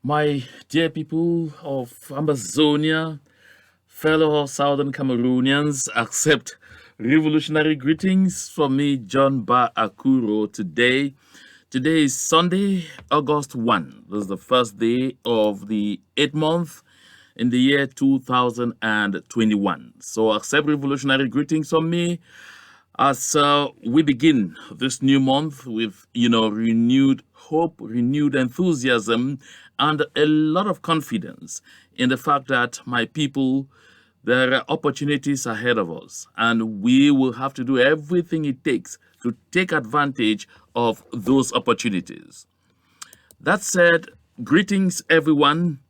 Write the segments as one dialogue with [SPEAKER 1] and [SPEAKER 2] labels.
[SPEAKER 1] My dear people of Amazonia, fellow Southern Cameroonians, accept revolutionary greetings from me, John Ba Akuro. Today is Sunday, August 1. This is the first day of the 8th month in the year 2021. So accept revolutionary greetings from me as we begin this new month with, renewed hope, renewed enthusiasm, and a lot of confidence in the fact that, my people, there are opportunities ahead of us, and we will have to do everything it takes to take advantage of those opportunities. That said, greetings, everyone,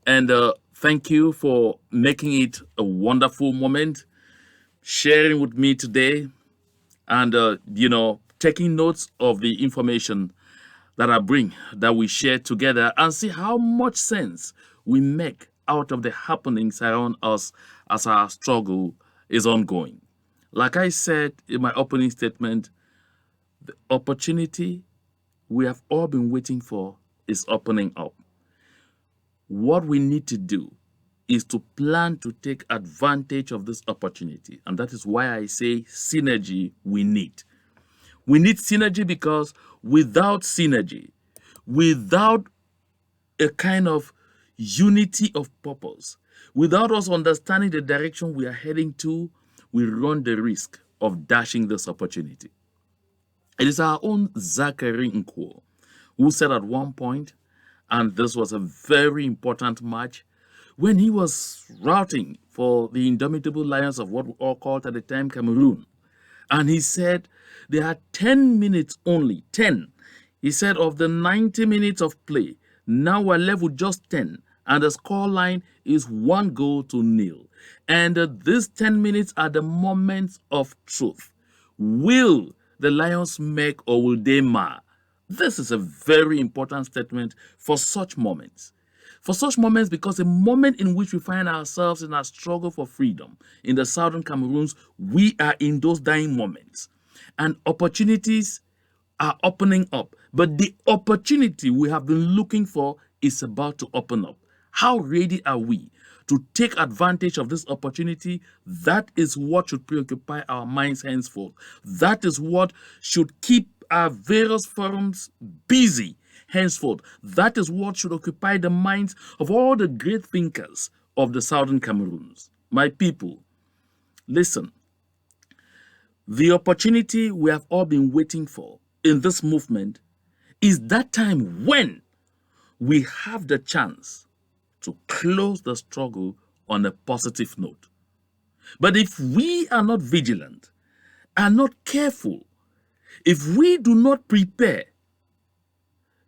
[SPEAKER 1] and thank you for making it a wonderful moment, sharing with me today, and taking notes of the information that I bring, that we share together, and see how much sense we make out of the happenings around us as our struggle is ongoing. Like I said in my opening statement, the opportunity we have all been waiting for is opening up. What we need to do is to plan to take advantage of this opportunity. And that is why I say synergy we need. We need synergy because without synergy, without a kind of unity of purpose, without us understanding the direction we are heading to, we run the risk of dashing this opportunity. It is our own Zachary Nkwo who said at one point, and this was a very important match, when he was routing for the indomitable lions of what we all called at the time Cameroon. And he said, there are 10 minutes only, 10. He said, of the 90 minutes of play, now we're left with just 10. And the score line is 1-0. And these 10 minutes are the moments of truth. Will the Lions make or will they mar? This is a very important statement for such moments. For such moments, because the moment in which we find ourselves in our struggle for freedom in the southern Cameroons, we are in those dying moments. And opportunities are opening up. But the opportunity we have been looking for is about to open up. How ready are we to take advantage of this opportunity? That is what should preoccupy our minds henceforth. That is what should keep our various forums busy henceforth. That is what should occupy the minds of all the great thinkers of the southern Cameroons. My people, listen. The opportunity we have all been waiting for in this movement is that time when we have the chance to close the struggle on a positive note. But if we are not vigilant, are not careful, if we do not prepare,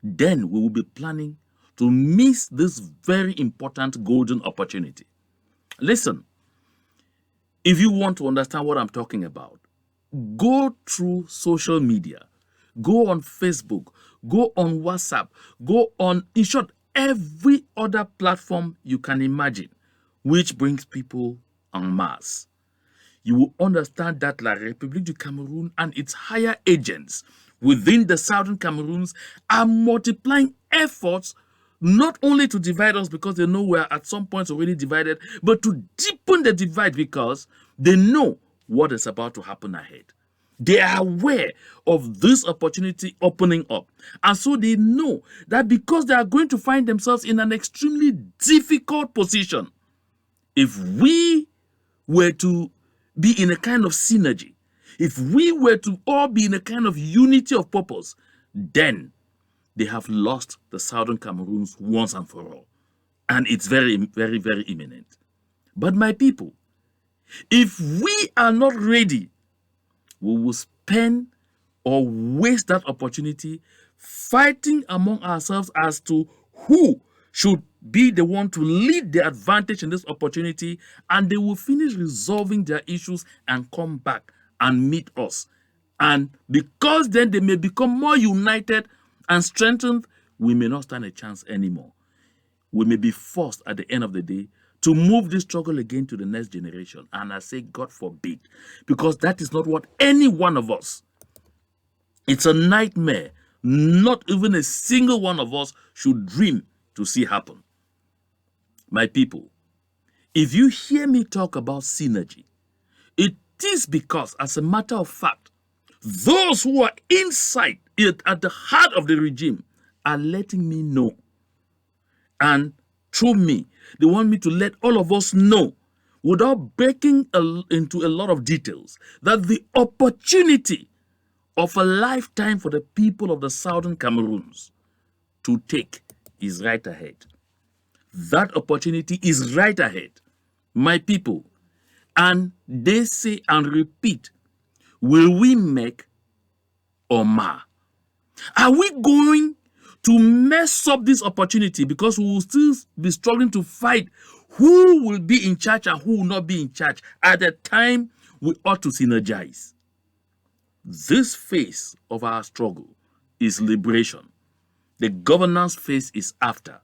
[SPEAKER 1] then we will be planning to miss this very important golden opportunity. Listen, if you want to understand what I'm talking about, go through social media, go on Facebook, go on WhatsApp, go on, in short, every other platform you can imagine, which brings people en masse. You will understand that La République du Cameroun and its higher agents within the southern Cameroons are multiplying efforts not only to divide us because they know we're at some points already divided, but to deepen the divide because they know what is about to happen ahead. They are aware of this opportunity opening up. And so they know that because they are going to find themselves in an extremely difficult position, if we were to be in a kind of synergy, if we were to all be in a kind of unity of purpose, then they have lost the southern Cameroons once and for all. And it's very, very, very imminent. But my people, if we are not ready, we will spend or waste that opportunity fighting among ourselves as to who should be the one to lead the advantage in this opportunity, and they will finish resolving their issues and come back and meet us. And because then they may become more united and strengthened, we may not stand a chance anymore. We may be forced at the end of the day to move this struggle again to the next generation. And I say, God forbid, because that is not what any one of us, it's a nightmare. Not even a single one of us should dream to see happen. My people, if you hear me talk about synergy, it is because, as a matter of fact, those who are inside it at the heart of the regime are letting me know. And through me, they want me to let all of us know, without breaking into a lot of details, that the opportunity of a lifetime for the people of the southern Cameroons to take is right ahead. That opportunity is right ahead, my people. And they say and repeat, will we make or mar? Are we going to mess up this opportunity because we will still be struggling to fight who will be in charge and who will not be in charge at the time we ought to synergize? This phase of our struggle is liberation. The governance phase is after.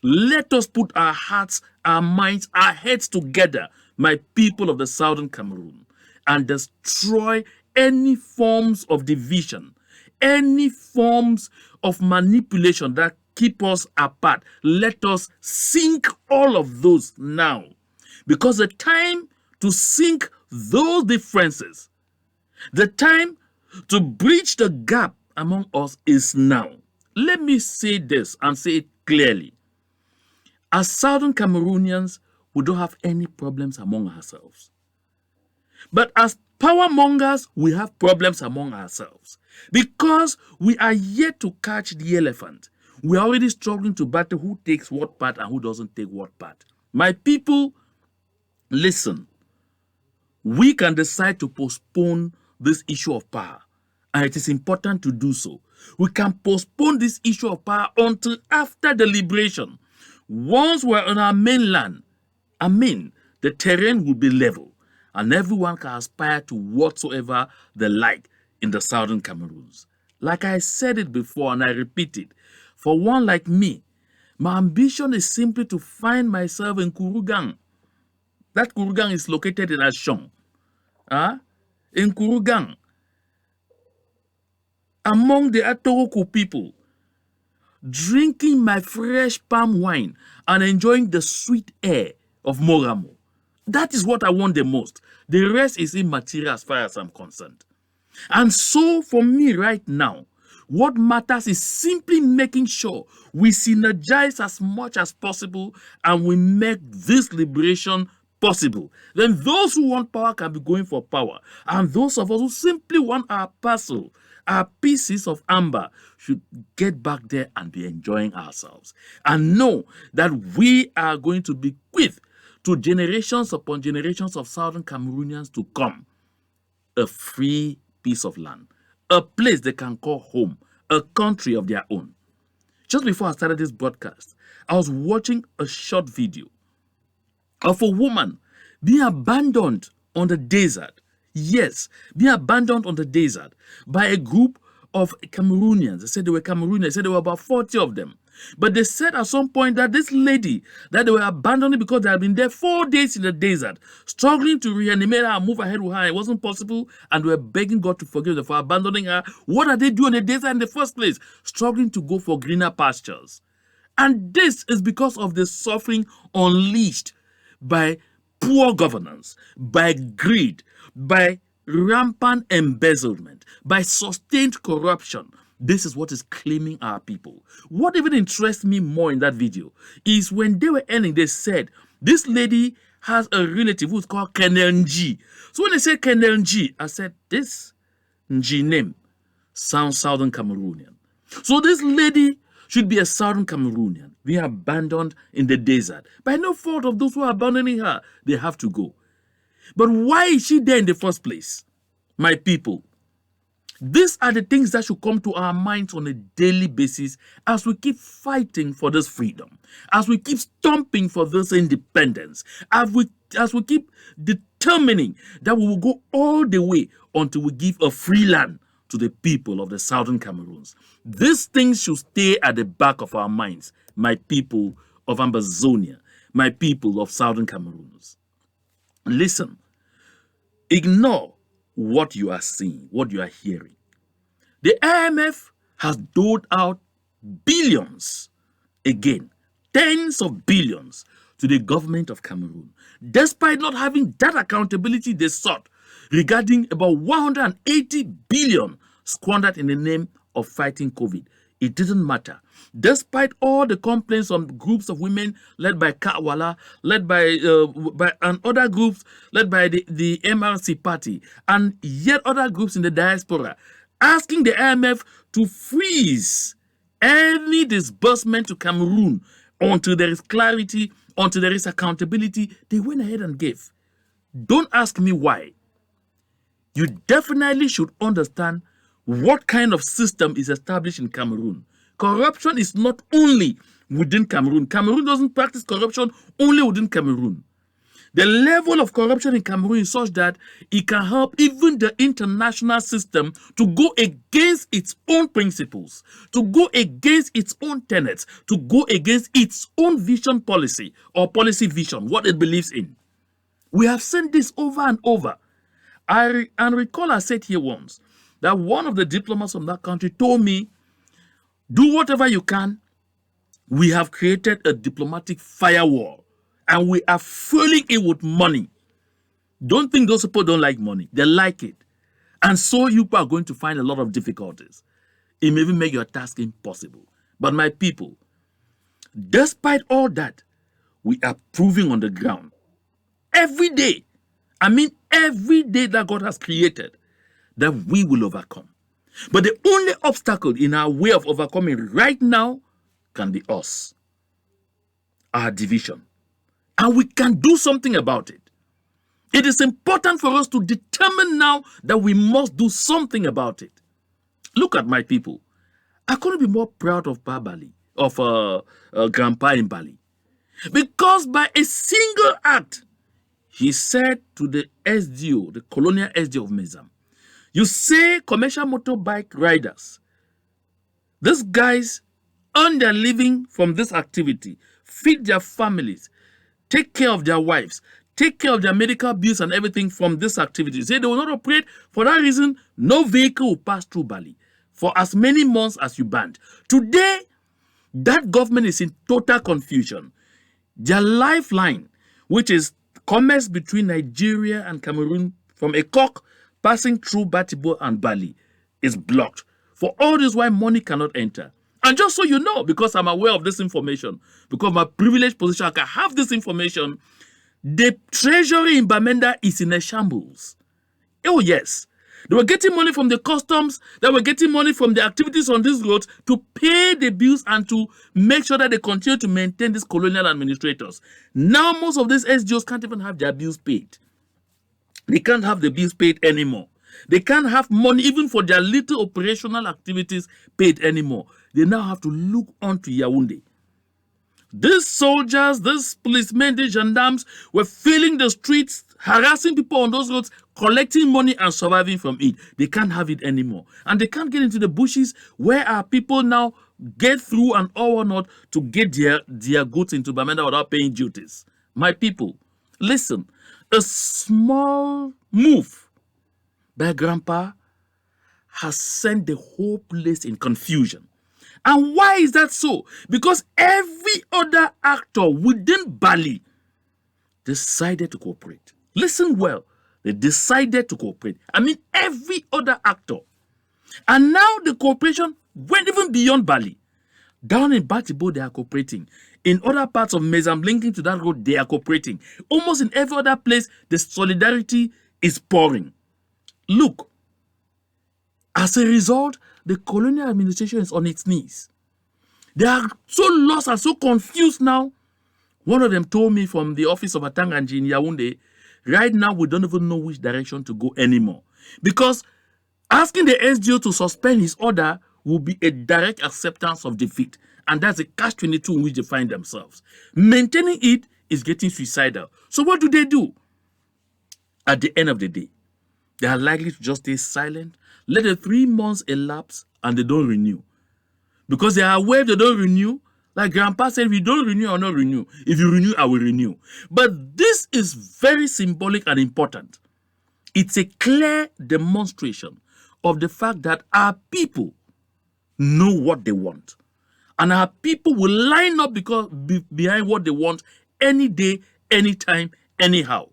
[SPEAKER 1] Let us put our hearts, our minds, our heads together, my people of the southern Cameroon, and destroy any forms of division, any forms of manipulation that keep us apart. Let us sink all of those now, because the time to sink those differences, the time to bridge the gap among us is now. Let me say this and say it clearly. As Southern Cameroonians, we don't have any problems among ourselves. But as power mongers, we have problems among ourselves. Because we are yet to catch the elephant. We are already struggling to battle who takes what part and who doesn't take what part. My people, listen. We can decide to postpone this issue of power, and it is important to do so. We can postpone this issue of power until after the liberation. Once we're on our mainland, the terrain will be level, and everyone can aspire to whatsoever they like in the southern Cameroons. Like I said it before, and I repeat it, for one like me, my ambition is simply to find myself in Kurugang. That Kurugang is located in Ashong. In Kurugang, among the Atoroku people, drinking my fresh palm wine and enjoying the sweet air of Moramo. That is what I want the most. The rest is immaterial as far as I'm concerned. And so for me right now, what matters is simply making sure we synergize as much as possible and we make this liberation possible. Then those who want power can be going for power. And those of us who simply want our parcel, our pieces of amber, should get back there and be enjoying ourselves. And know that we are going to bequeath to generations upon generations of Southern Cameroonians to come a free piece of land, a place they can call home, a country of their own. Just before I started this broadcast, I was watching a short video of a woman being abandoned on the desert. Yes, being abandoned on the desert by a group of Cameroonians. They said they were Cameroonians. They said there were about 40 of them. But they said at some point that this lady, that they were abandoning because they had been there 4 days in the desert, struggling to reanimate her and move ahead with her. It wasn't possible, and they were begging God to forgive them for abandoning her. What are they doing in the desert in the first place? Struggling to go for greener pastures. And this is because of the suffering unleashed by poor governance, by greed, by rampant embezzlement, by sustained corruption. This is what is claiming our people. What even interests me more in that video is when they were ending, they said, this lady has a relative who's called Kenelnji. So when they said Kenelnji, I said, this Nji name sounds Southern Cameroonian. So this lady should be a Southern Cameroonian, being abandoned in the desert. By no fault of those who are abandoning her, they have to go. But why is she there in the first place? My people, these are the things that should come to our minds on a daily basis as we keep fighting for this freedom, as we keep stomping for this independence, as we keep determining that we will go all the way until we give a free land to the people of the Southern Cameroons. These things should stay at the back of our minds, my people of Ambazonia, my people of Southern Cameroons. Listen, ignore what you are seeing, what you are hearing. The IMF has doled out billions again tens of billions to the government of Cameroon, despite not having that accountability they sought regarding about 180 billion squandered in the name of fighting COVID. It didn't matter. Despite all the complaints on groups of women led by Kawala, led by and other groups led by the LRC party, and yet other groups in the diaspora, asking the IMF to freeze any disbursement to Cameroon until there is clarity, until there is accountability, they went ahead and gave. Don't ask me why. You definitely should understand what kind of system is established in Cameroon. Corruption is not only within Cameroon. Cameroon doesn't practice corruption only within Cameroon. The level of corruption in Cameroon is such that it can help even the international system to go against its own principles, to go against its own tenets, to go against its own vision policy or policy vision, what it believes in. We have seen this over and over. I recall I said here once that one of the diplomats from that country told me, do whatever you can. We have created a diplomatic firewall and we are filling it with money. Don't think those people don't like money. They like it. And so you are going to find a lot of difficulties. It may even make your task impossible. But my people, despite all that, we are proving on the ground every day, I mean every day that God has created, that we will overcome. But the only obstacle in our way of overcoming right now can be us, our division. And we can do something about it. It is important for us to determine now that we must do something about it. Look at my people. I couldn't be more proud of Grandpa in Bali. Because by a single act, he said to the SDO, the colonial SDO of Mezam, you say commercial motorbike riders, these guys earn their living from this activity, feed their families, take care of their wives, take care of their medical bills and everything from this activity. You say they will not operate. For that reason, no vehicle will pass through Bali for as many months as you banned. Today, that government is in total confusion. Their lifeline, which is commerce between Nigeria and Cameroon from a cock passing through Batibo and Bali, is blocked. For all this, why money cannot enter. And just so you know, because I'm aware of this information, because of my privileged position, I can have this information, the treasury in Bamenda is in a shambles. Oh yes. They were getting money from the customs, they were getting money from the activities on these roads to pay the bills and to make sure that they continue to maintain these colonial administrators. Now most of these SGOs can't even have their bills paid. They can't have the bills paid anymore. They can't have money even for their little operational activities paid anymore. They now have to look on to Yaoundé. These soldiers, these policemen, these gendarmes were filling the streets, harassing people on those roads, collecting money and surviving from it. They can't have it anymore. And they can't get into the bushes where our people now get through and all or not to get their goods into Bamenda without paying duties. My people, listen, a small move by Grandpa has sent the whole place in confusion. And why is that so? Because every other actor within Bali decided to cooperate. Listen well. They decided to cooperate. I mean, every other actor. And now the cooperation went even beyond Bali. Down in Batibo, they are cooperating. In other parts of Mezam linking to that road, they are cooperating. Almost in every other place, the solidarity is pouring. Look, as a result, the colonial administration is on its knees. They are so lost and so confused now. One of them told me from the office of Atanganji in Yaoundé, right now we don't even know which direction to go anymore. Because asking the SDO to suspend his order will be a direct acceptance of defeat. And that's a catch-22 in which they find themselves. Maintaining it is getting suicidal. So what do? At the end of the day, they are likely to just stay silent, let the 3 months elapse, and they don't renew. Because they are aware if they don't renew, like Grandpa said, if you don't renew, I will not renew. If you renew, I will renew. But this is very symbolic and important. It's a clear demonstration of the fact that our people know what they want. And our people will line up behind what they want any day, anytime, anyhow.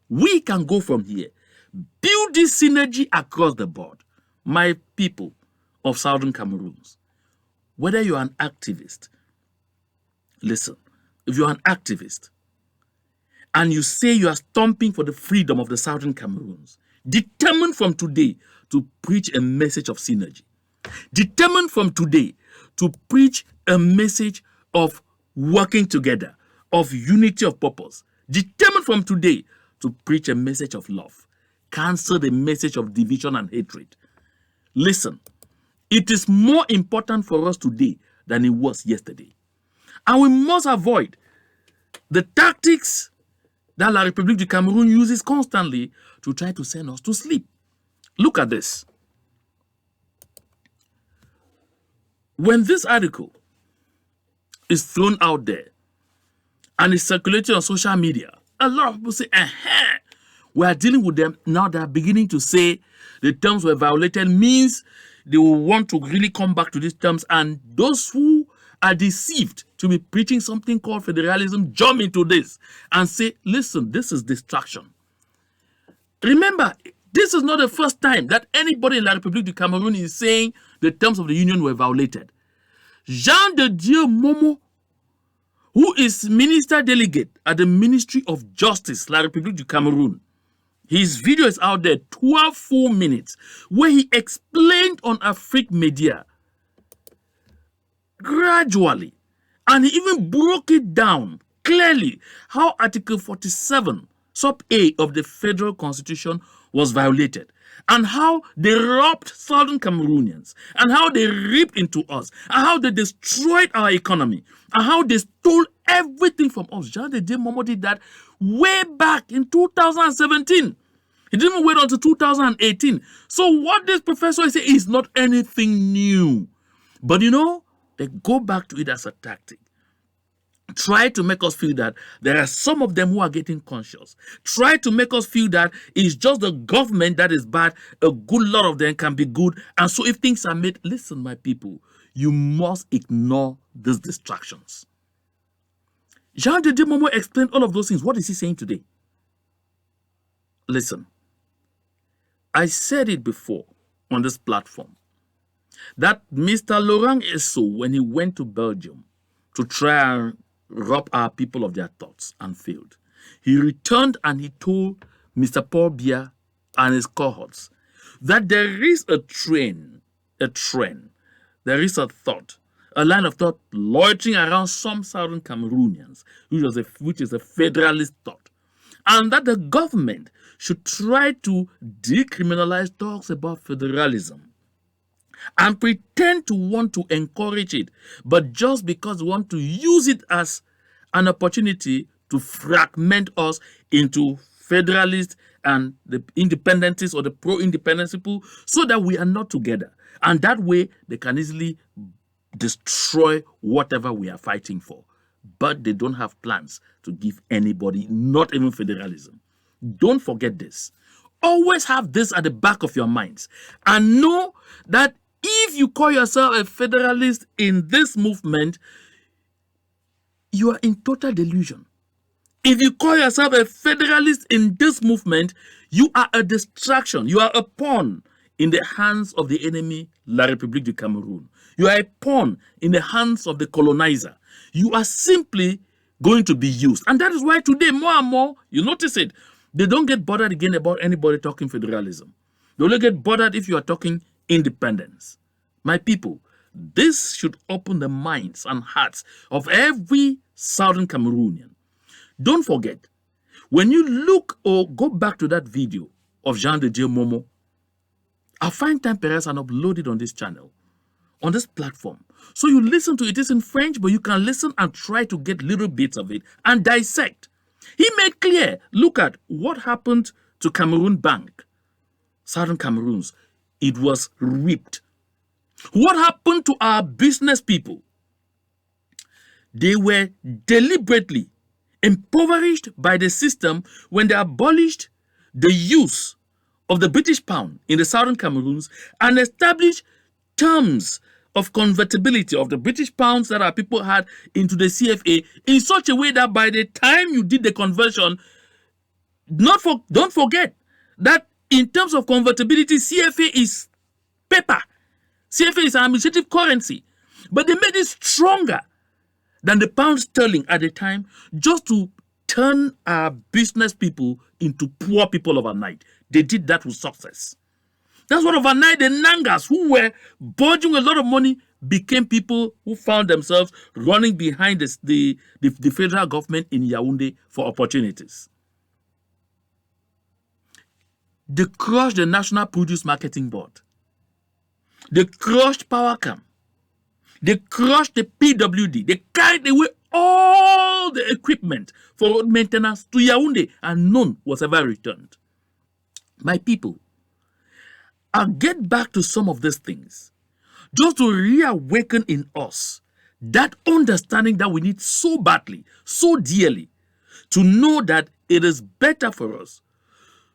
[SPEAKER 1] We can go from here. Build this synergy across the board. My people of Southern Cameroons, whether you're an activist, listen, if you're an activist and you say you are stomping for the freedom of the Southern Cameroons, determined from today to preach a message of synergy. Determined from today to preach a message of working together, of unity of purpose. Determined from today to preach a message of love. Cancel the message of division and hatred. Listen, it is more important for us today than it was yesterday. And we must avoid the tactics that La République du Cameroon uses constantly to try to send us to sleep. Look at this. When this article is thrown out there and is circulating on social media, a lot of people say, we are dealing with them. Now they are beginning to say the terms were violated, means they will want to really come back to these terms. And those who are deceived to be preaching something called federalism jump into this and say, listen, this is distraction. Remember, this is not the first time that anybody in La République du Cameroun is saying the terms of the union were violated. Jean de Dieu Momo, who is Minister Delegate at the Ministry of Justice, La République du Cameroun, his video is out there, 12 full minutes, where he explained on Afrique Media gradually, and he even broke it down clearly how Article 47, sub A of the Federal Constitution was violated, and how they robbed Southern Cameroonians, and how they ripped into us, and how they destroyed our economy, and how they stole everything from us. Jean de Dieu Momo did that way back in 2017. He didn't wait until 2018. So what this professor is saying is not anything new. But you know, they go back to it as a tactic. Try to make us feel that there are some of them who are getting conscious. Try to make us feel that it's just the government that is bad. A good lot of them can be good. And so if things are made, listen, my people, you must ignore these distractions. Jean de Dieu Momo explained all of those things. What is he saying today? Listen, I said it before on this platform that Mr. Laurent Esso, when he went to Belgium to try and rob our people of their thoughts and failed, he returned and he told Mr. Paul Biya and his cohorts that there is a trend, there is a thought, a line of thought loitering around some Southern Cameroonians, which is a federalist thought, and that the government should try to decriminalize talks about federalism and pretend to want to encourage it, but just because they want to use it as an opportunity to fragment us into federalists and the independentists or the pro-independence people so that we are not together. And that way, they can easily destroy whatever we are fighting for. But they don't have plans to give anybody, not even federalism. Don't forget this. Always have this at the back of your minds. And know that if you call yourself a federalist in this movement, you are in total delusion. If you call yourself a federalist in this movement, you are a distraction. You are a pawn in the hands of the enemy, La République du Cameroun. You are a pawn in the hands of the colonizer. You are simply going to be used. And that is why today, more and more, you notice it, they don't get bothered again about anybody talking federalism. They only get bothered if you are talking independence. My people, this should open the minds and hearts of every Southern Cameroonian. Don't forget, when you look or go back to that video of Jean de Dieu Momo, I'll find time Perez and upload it on this channel, on this platform. So you listen to it. It's in French, but you can listen and try to get little bits of it and dissect. He made clear, look at what happened to Cameroon Bank, Southern Cameroons. It was ripped. What happened to our business people? They were deliberately impoverished by the system when they abolished the use of the British pound in the Southern Cameroons and established terms of convertibility of the British pounds that our people had into the CFA in such a way that by the time you did the conversion, don't forget that in terms of convertibility, CFA is paper. CFA is an administrative currency. But they made it stronger than the pound sterling at the time, just to turn our business people into poor people overnight. They did that with success. That's what overnight the Nangas, who were budging a lot of money, became people who found themselves running behind the federal government in Yaoundé for opportunities. They crushed the National Produce Marketing Board. They crushed Powercam. They crushed the PWD. They carried away all the equipment for road maintenance to Yaoundé, and none was ever returned. My people, I'll get back to some of these things just to reawaken in us that understanding that we need so badly, so dearly, to know that it is better for us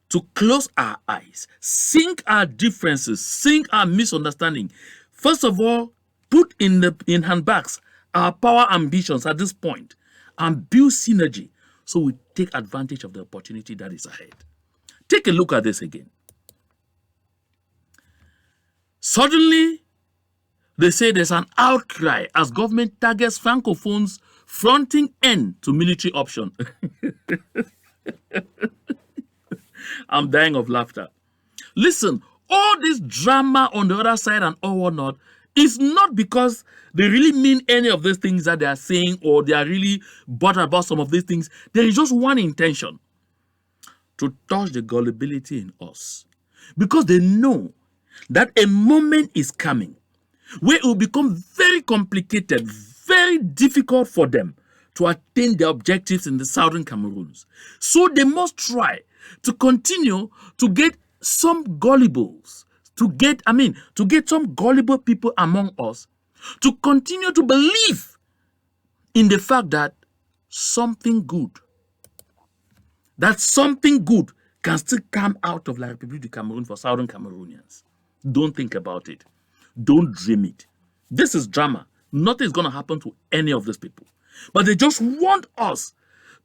[SPEAKER 1] to close our eyes, sink our differences, sink our misunderstanding. First of all, put in handbags our power ambitions at this point and build synergy so we take advantage of the opportunity that is ahead. Take a look at this again. Suddenly, they say there's an outcry as government targets Francophones fronting end to military option. I'm dying of laughter. Listen, all this drama on the other side and all whatnot is not because they really mean any of these things that they are saying, or they are really bothered about some of these things. There is just one intention: to touch the gullibility in us. Because they know that a moment is coming where it will become very complicated, very difficult for them to attain their objectives in the southern Cameroons. So they must try to continue to get some gullibles, to get some gullible people among us to continue to believe in the fact that something good can still come out of La République du Cameroun for southern Cameroonians. Don't think about it. Don't dream it. This is drama. Nothing is going to happen to any of these people. But they just want us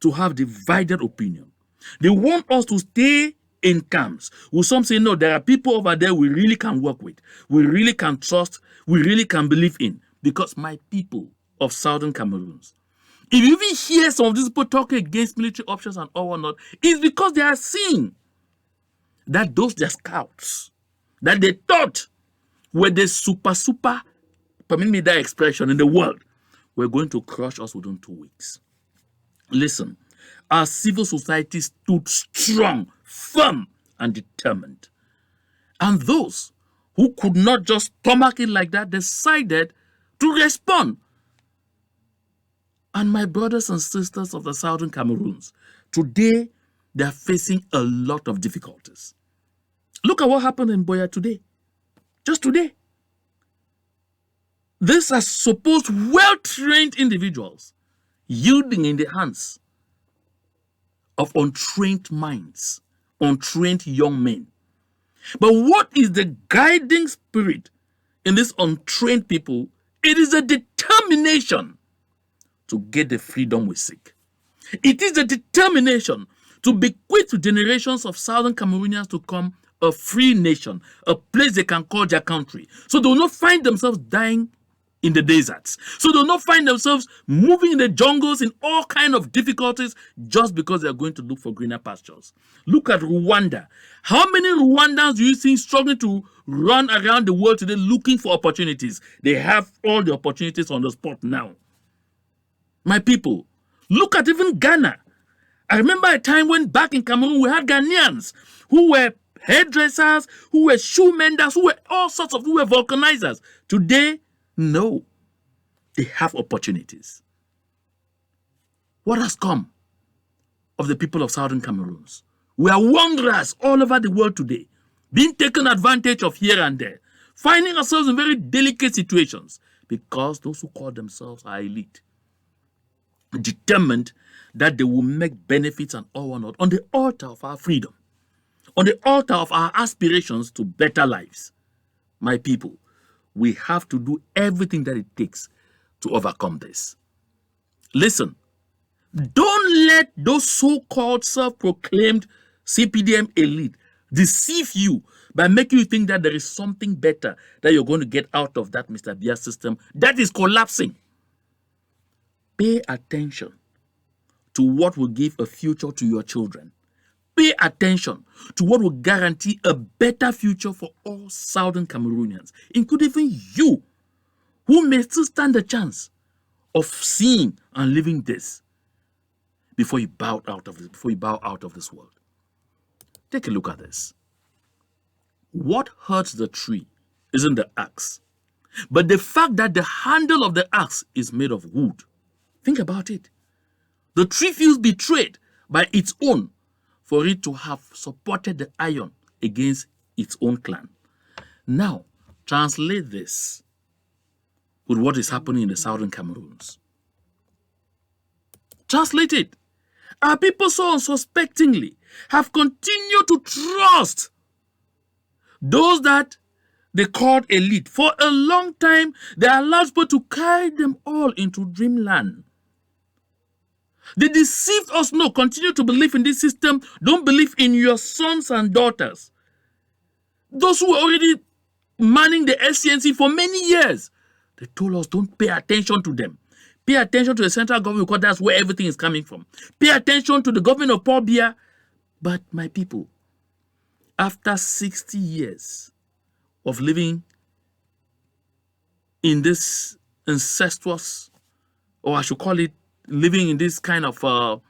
[SPEAKER 1] to have divided opinion. They want us to stay in camps. Will some say, no, there are people over there we really can work with, we really can trust, we really can believe in. Because my people of southern Cameroons, if you even hear some of these people talking against military options and all or not, it's because they are seeing that those their scouts that they thought were the super, permit me that expression, in the world, were going to crush us within 2 weeks. Listen, our civil society stood strong, firm, and determined. And those who could not just stomach it like that decided to respond. And my brothers and sisters of the southern Cameroons, today they are facing a lot of difficulties. Look at what happened in Boya today. Just today. These are supposed well-trained individuals yielding in the hands of untrained minds, untrained young men. But what is the guiding spirit in these untrained people? It is a determination to get the freedom we seek. It is a determination to bequeath to generations of southern Cameroonians to come a free nation, a place they can call their country. So they will not find themselves dying in the deserts. So they will not find themselves moving in the jungles in all kinds of difficulties just because they are going to look for greener pastures. Look at Rwanda. How many Rwandans do you think struggling to run around the world today looking for opportunities? They have all the opportunities on the spot now. My people, look at even Ghana. I remember a time when back in Cameroon we had Ghanaians who were hairdressers, who were shoe menders, who were who were vulcanizers. Today, no, they have opportunities. What has come of the people of southern Cameroons? We are wanderers all over the world today, being taken advantage of here and there, finding ourselves in very delicate situations because those who call themselves are elite, determined that they will make benefits and all or not on the altar of our freedom, on the altar of our aspirations to better lives. My people, We have to do everything that it takes to overcome this. Listen, don't let those so-called self-proclaimed CPDM elite deceive you by making you think that there is something better that you're going to get out of that Mr. Biya system that is collapsing. Pay attention to what will give a future to your children. Pay attention to what will guarantee a better future for all Southern Cameroonians, including even you, who may still stand a chance of seeing and living this before you bow out of this world. Take a look at this. What hurts the tree isn't the axe, but the fact that the handle of the axe is made of wood. Think about it. The tree feels betrayed by its own for it to have supported the iron against its own clan. Now, translate this with what is happening in the Southern Cameroons. Translate it. Our people so unsuspectingly have continued to trust those that they called elite. For a long time, they allowed people to carry them all into dreamland. They deceived us. No, continue to believe in this system. Don't believe in your sons and daughters. Those who were already manning the SCNC for many years, they told us don't pay attention to them. Pay attention to the central government because that's where everything is coming from. Pay attention to the government of Paul Biya. But my people, after 60 years of living in this incestuous, or I should call it living in this kind of,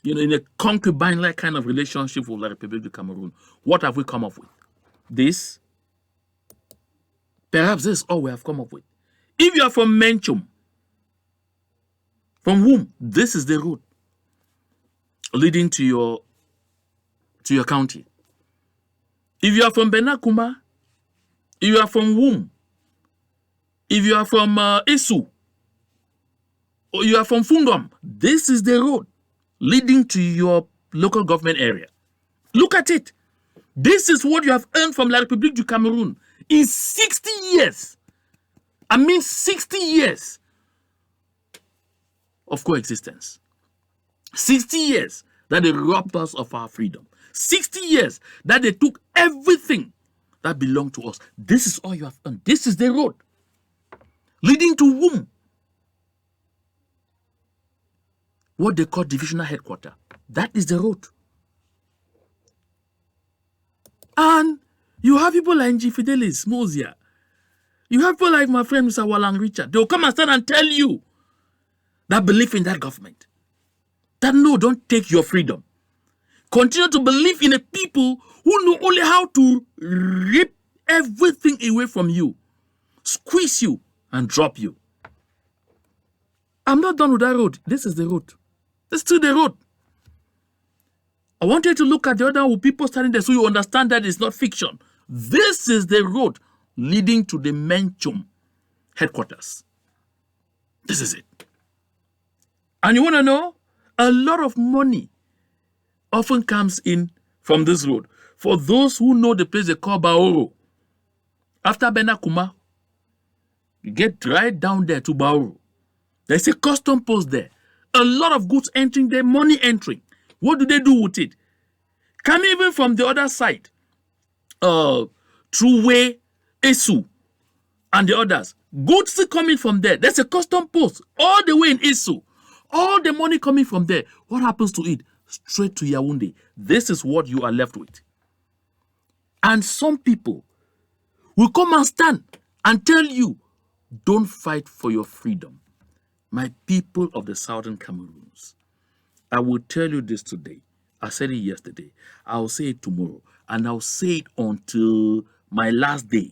[SPEAKER 1] in a concubine-like kind of relationship with the Republic of Cameroon, what have we come up with? This? Perhaps this is all we have come up with. If you are from Menchum, from whom? This is the road leading to your county. If you are from Benakuma, if you are from Wum, if you are from Esu, or you are from Fungom, this is the road leading to your local government area. Look at it. This is what you have earned from La République du Cameroun in 60 years. I mean 60 years of coexistence. 60 years that they robbed us of our freedom. 60 years that they took everything that belonged to us. This is all you have earned. This is the road leading to whom? What they call divisional headquarters. That is the road. And you have people like Nji Fidelis, Mozia. You have people like my friend Mr. Walang Richard. They will come and stand and tell you that believe in that government. That no, don't take your freedom. Continue to believe in a people who know only how to rip everything away from you, squeeze you, and drop you. I'm not done with that road. This is the road. This is still the road. I want you to look at the other one with people standing there so you understand that it's not fiction. This is the road leading to the Menchum headquarters. This is it. And you want to know? A lot of money often comes in from this road. For those who know the place they call Baoro, after Benakuma, you get right down there to Baoro. There's a custom post there. A lot of goods entering there, money entering. What do they do with it? Coming even from the other side, through way, Esu, and the others. Goods still coming from there. There's a custom post all the way in Esu. All the money coming from there. What happens to it? Straight to Yaoundé. This is what you are left with. And some people will come and stand and tell you, don't fight for your freedom. My people of the Southern Cameroons, I will tell you this today. I said it yesterday. I'll say it tomorrow. And I'll say it until my last day.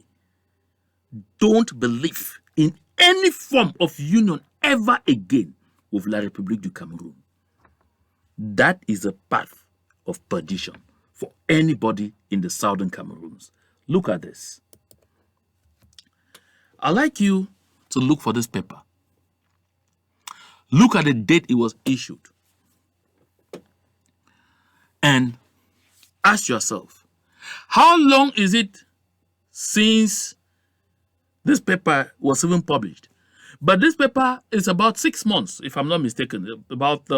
[SPEAKER 1] Don't believe in any form of union ever again with La République du Cameroun. That is a path of perdition for anybody in the Southern Cameroons. Look at this. I'd like you to look for this paper. Look at the date it was issued. And ask yourself, how long is it since this paper was even published. But this paper is about 6 months, if I'm not mistaken, about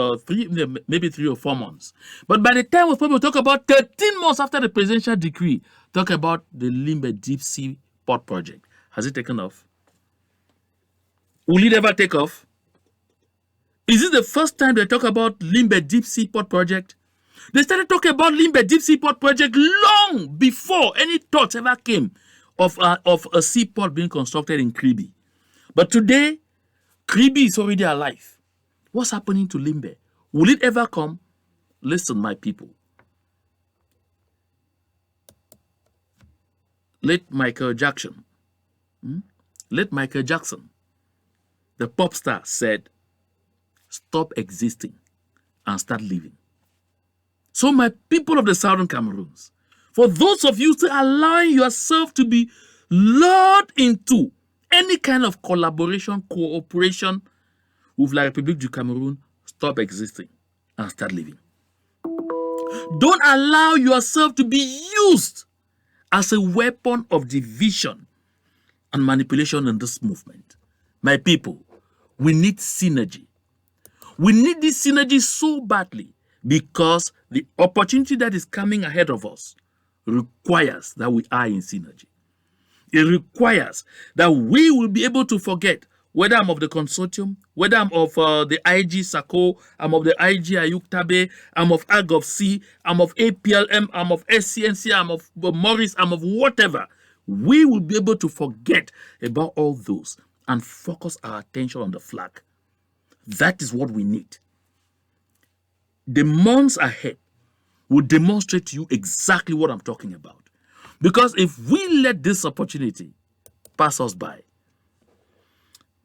[SPEAKER 1] maybe 3 or 4 months. But by the time we probably talk about 13 months after the presidential decree, talk about the Limbe Deep Sea Port Project. Has it taken off? Will it ever take off? Is it the first time they talk about Limbe Deep Sea Port Project? They started talking about Limbe Deep Sea Port Project long before any thoughts ever came of a seaport being constructed in Kribi. But today, Kribi is already alive. What's happening to Limbe? Will it ever come? Listen, my people. Let Michael Jackson, the pop star, said, stop existing and start living. So my people of the Southern Cameroons, for those of you still allowing yourself to be lured into any kind of collaboration, cooperation with La République du Cameroun, stop existing and start living. Don't allow yourself to be used as a weapon of division and manipulation in this movement. My people, we need synergy. We need this synergy so badly because the opportunity that is coming ahead of us requires that we are in synergy. It requires that we will be able to forget whether I'm of the consortium, whether I'm of the IG SACO, I'm of the IG Ayuktabe, I'm of AGOV-C, I'm of APLM, I'm of SCNC, I'm of Morris, I'm of whatever. We will be able to forget about all those and focus our attention on the flag. That is what we need. The months ahead will demonstrate to you exactly what I'm talking about. Because if we let this opportunity pass us by,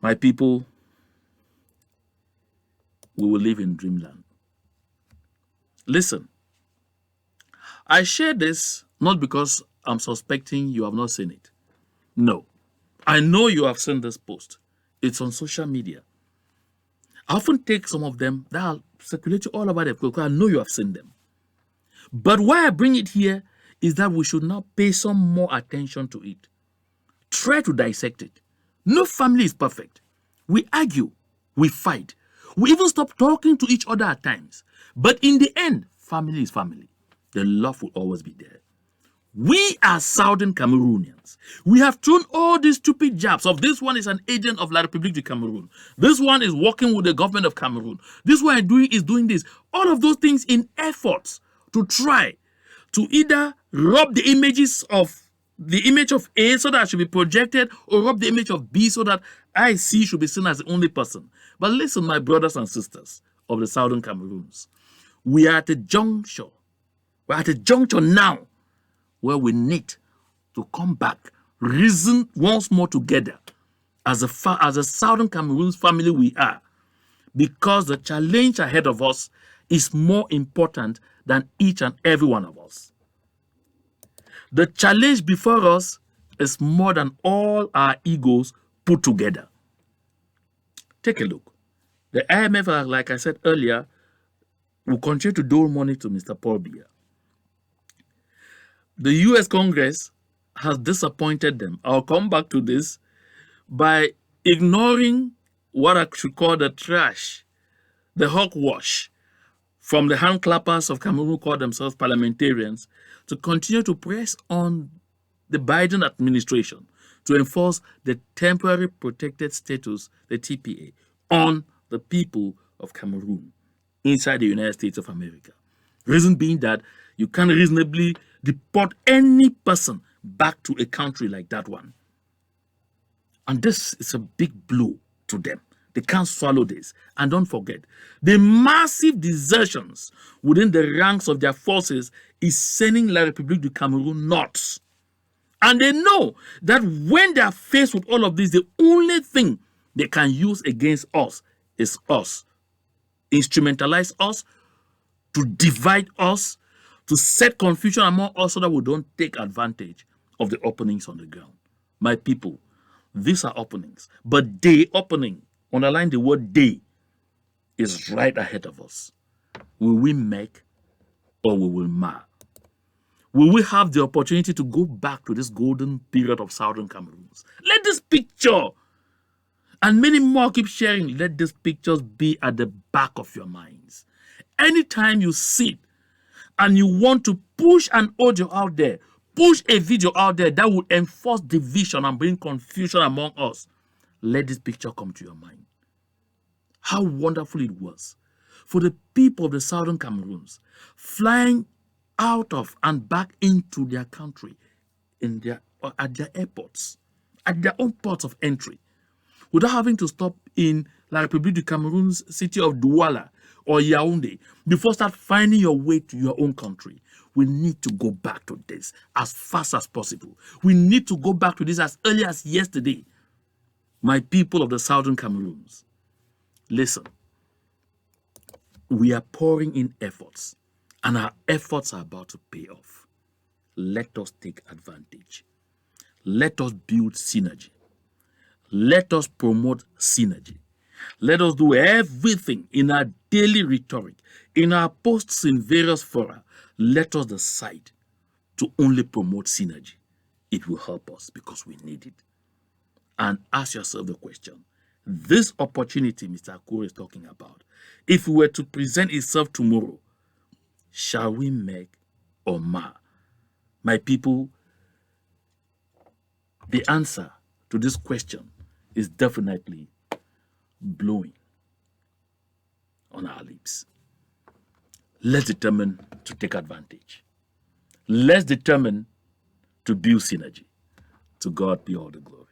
[SPEAKER 1] my people, we will live in dreamland. Listen, I share this not because I'm suspecting you have not seen it. No, I know you have seen this post. It's on social media. I often take some of them that are circulating all over the place because I know you have seen them. But why I bring it here is that we should now pay some more attention to it. Try to dissect it. No family is perfect. We argue, we fight. We even stop talking to each other at times. But in the end, family is family. The love will always be there. We are Southern Cameroonians. We have thrown all these stupid jabs of this one is an agent of La République du Cameroun. This one is working with the government of Cameroon. This one is doing this. All of those things in efforts to try to either rob the image of A so that it should be projected, or rob the image of B so that IC should be seen as the only person. But listen, my brothers and sisters of the Southern Cameroons, we are at a juncture. We're at a juncture now where we need to come back, reason once more together as a Southern Cameroons family we are, because the challenge ahead of us is more important than each and every one of us. The challenge before us is more than all our egos put together. Take a look. The IMF, like I said earlier, will continue to dole money to Mr. Paul Biya. The US Congress has disappointed them. I'll come back to this by ignoring what I should call the trash, the hogwash from the hand clappers of Cameroon who call themselves parliamentarians to continue to press on the Biden administration to enforce the temporary protected status, the TPA, on the people of Cameroon inside the United States of America. Reason being that you can't reasonably deport any person back to a country like that one. And this is a big blow to them. They can't swallow this. And don't forget, the massive desertions within the ranks of their forces is sending La République du Cameroun nuts. And they know that when they are faced with all of this, the only thing they can use against us is us. Instrumentalize us, to divide us, to set confusion among us so that we don't take advantage of the openings on the ground. My people, these are openings. But the opening, underline the word they, is right ahead of us. Will we make or we will mar? will we have the opportunity to go back to this golden period of Southern Cameroons? Let this picture and many more keep sharing. Let these pictures be at the back of your minds. Anytime you sit and you want to push an audio out there, push a video out there that would enforce division and bring confusion among us, let this picture come to your mind. How wonderful it was for the people of the Southern Cameroons flying out of and back into their country at their airports, at their own ports of entry, without having to stop in La République du Cameroon's city of Douala or Yaoundé before start finding your way to your own country. We need to go back to this as fast as possible. We need to go back to this as early as yesterday. My people of the Southern Cameroons, listen, we are pouring in efforts, and our efforts are about to pay off. Let us take advantage. Let us build synergy. Let us promote synergy. Let us do everything in our daily rhetoric, in our posts in various fora. Let us decide to only promote synergy. It will help us because we need it. And ask yourself the question, this opportunity Mr. Akuro is talking about, if it were to present itself tomorrow, shall we make or mar? My people, the answer to this question is definitely blowing on our lips. Let's determine to take advantage. Let's determine to build synergy. To God be all the glory.